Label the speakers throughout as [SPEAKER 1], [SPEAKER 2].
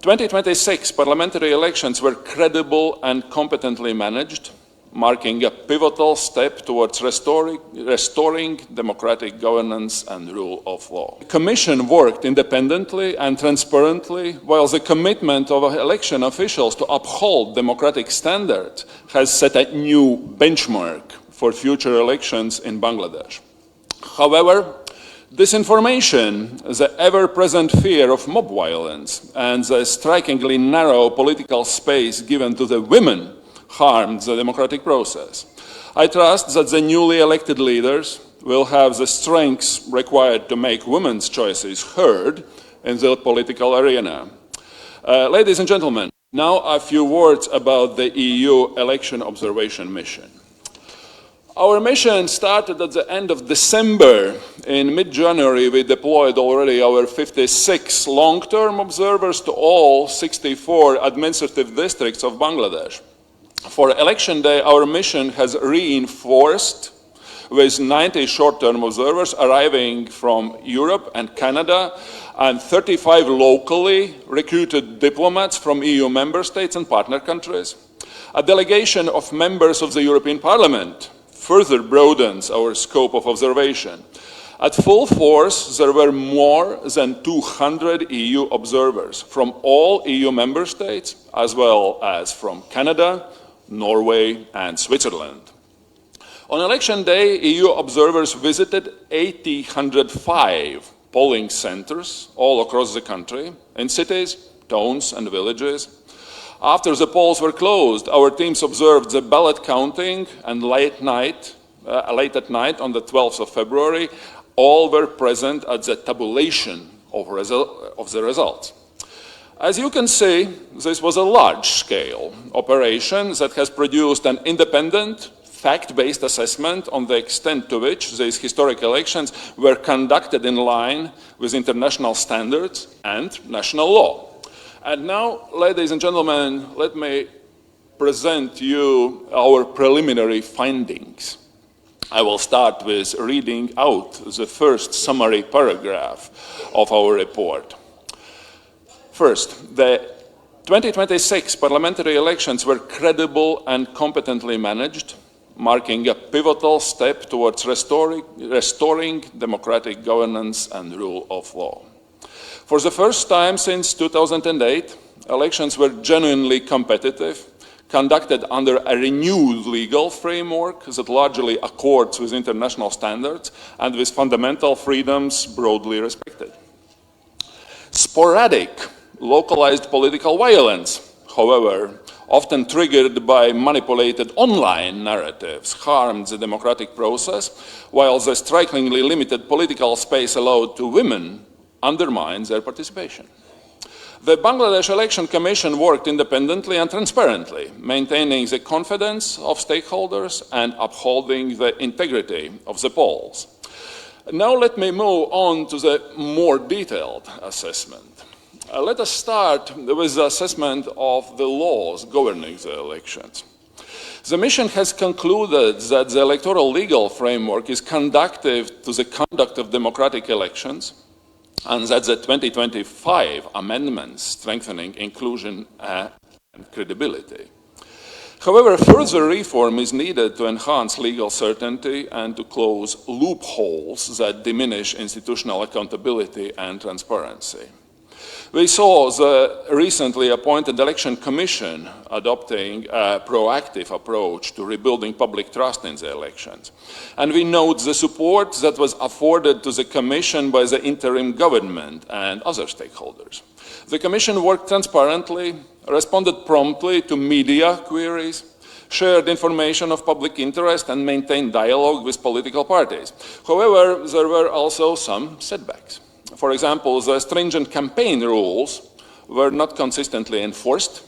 [SPEAKER 1] 2026 parliamentary elections were credible and competently managed, marking a pivotal step towards restoring democratic governance and rule of law. The Commission worked independently and transparently, while the commitment of election officials to uphold democratic standards has set a new benchmark for future elections in Bangladesh. However, disinformation, the ever-present fear of mob violence, and the strikingly narrow political space given to the women harmed the democratic process. I trust that the newly elected leaders will have the strengths required to make women's choices heard in the political arena. Ladies and gentlemen, now a few words about the EU election observation mission. Our mission started at the end of December. In mid-January, we deployed already our 56 long-term observers to all 64 administrative districts of Bangladesh. For election day, our mission has reinforced with 90 short-term observers arriving from Europe and Canada and 35 locally recruited diplomats from EU member states and partner countries. A delegation of members of the European Parliament further broadens our scope of observation. At full force, there were more than 200 EU observers from all EU member states, as well as from Canada, Norway, and Switzerland. On election day, EU observers visited 1,805 polling centers all across the country, in cities, towns, and villages. After the polls were closed, our teams observed the ballot counting, and late at night on the 12th of February, all were present at the tabulation of the results. As you can see, this was a large-scale operation that has produced an independent, fact-based assessment on the extent to which these historic elections were conducted in line with international standards and national law. And now, ladies and gentlemen, let me present you our preliminary findings. I will start with reading out the first summary paragraph of our report. First, the 2026 parliamentary elections were credible and competently managed, marking a pivotal step towards restoring democratic governance and rule of law. For the first time since 2008, elections were genuinely competitive, conducted under a renewed legal framework that largely accords with international standards and with fundamental freedoms broadly respected. Sporadic, localized political violence, however, often triggered by manipulated online narratives, harmed the democratic process, while the strikingly limited political space allowed to women undermines their participation. The Bangladesh Election Commission worked independently and transparently, maintaining the confidence of stakeholders and upholding the integrity of the polls. Now let me move on to the more detailed assessment. Let us start with the assessment of the laws governing the elections. The mission has concluded that the electoral legal framework is conducive to the conduct of democratic elections, and that the 2025 amendments strengthening inclusion and credibility. However, further reform is needed to enhance legal certainty and to close loopholes that diminish institutional accountability and transparency. We saw the recently appointed Election Commission adopting a proactive approach to rebuilding public trust in the elections. And we note the support that was afforded to the Commission by the interim government and other stakeholders. The Commission worked transparently, responded promptly to media queries, shared information of public interest, and maintained dialogue with political parties. However, there were also some setbacks. For example, the stringent campaign rules were not consistently enforced,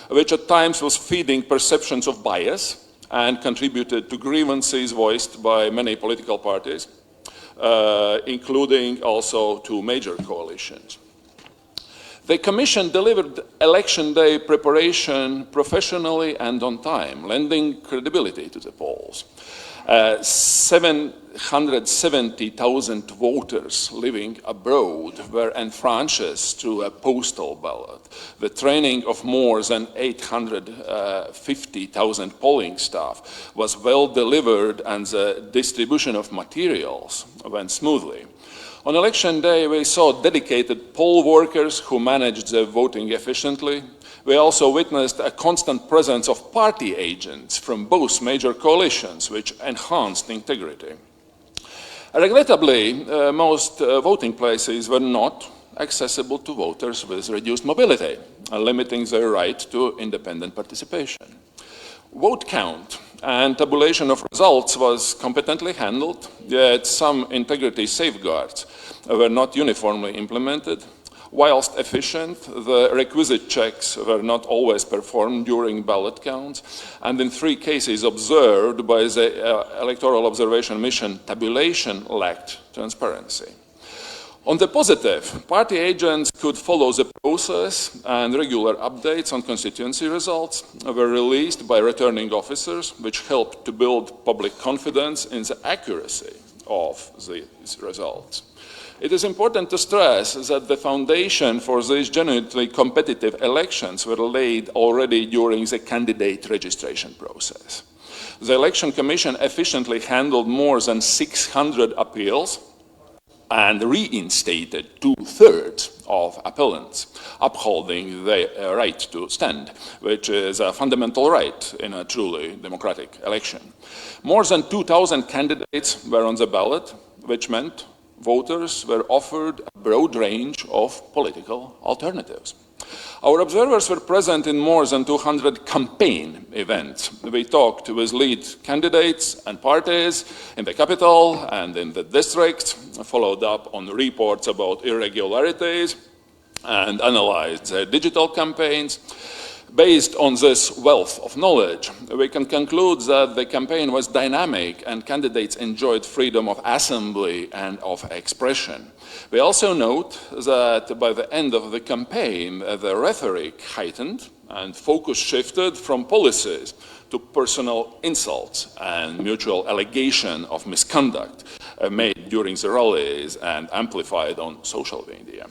[SPEAKER 1] which at times was feeding perceptions of bias and contributed to grievances voiced by many political parties, including also two major coalitions. The Commission delivered election day preparation professionally and on time, lending credibility to the polls. 770,000 voters living abroad were enfranchised through a postal ballot. The training of more than 850,000 polling staff was well delivered, and the distribution of materials went smoothly. On election day, we saw dedicated poll workers who managed the voting efficiently. We also witnessed a constant presence of party agents from both major coalitions, which enhanced integrity. Regrettably, most voting places were not accessible to voters with reduced mobility, limiting their right to independent participation. Vote count and tabulation of results was competently handled, yet some integrity safeguards were not uniformly implemented. Whilst efficient, the requisite checks were not always performed during ballot counts, and in 3 cases observed by the Electoral Observation Mission, tabulation lacked transparency. On the positive, party agents could follow the process, and regular updates on constituency results were released by returning officers, which helped to build public confidence in the accuracy of these results. It is important to stress that the foundation for these genuinely competitive elections were laid already during the candidate registration process. The Election Commission efficiently handled more than 600 appeals and reinstated 2/3 of appellants, upholding their right to stand, which is a fundamental right in a truly democratic election. More than 2,000 candidates were on the ballot, which meant voters were offered a broad range of political alternatives. Our observers were present in more than 200 campaign events. We talked with lead candidates and parties in the capital and in the districts, followed up on reports about irregularities, and analyzed their digital campaigns. Based on this wealth of knowledge, we can conclude that the campaign was dynamic and candidates enjoyed freedom of assembly and of expression. We also note that by the end of the campaign, the rhetoric heightened and focus shifted from policies to personal insults and mutual allegation of misconduct made during the rallies and amplified on social media.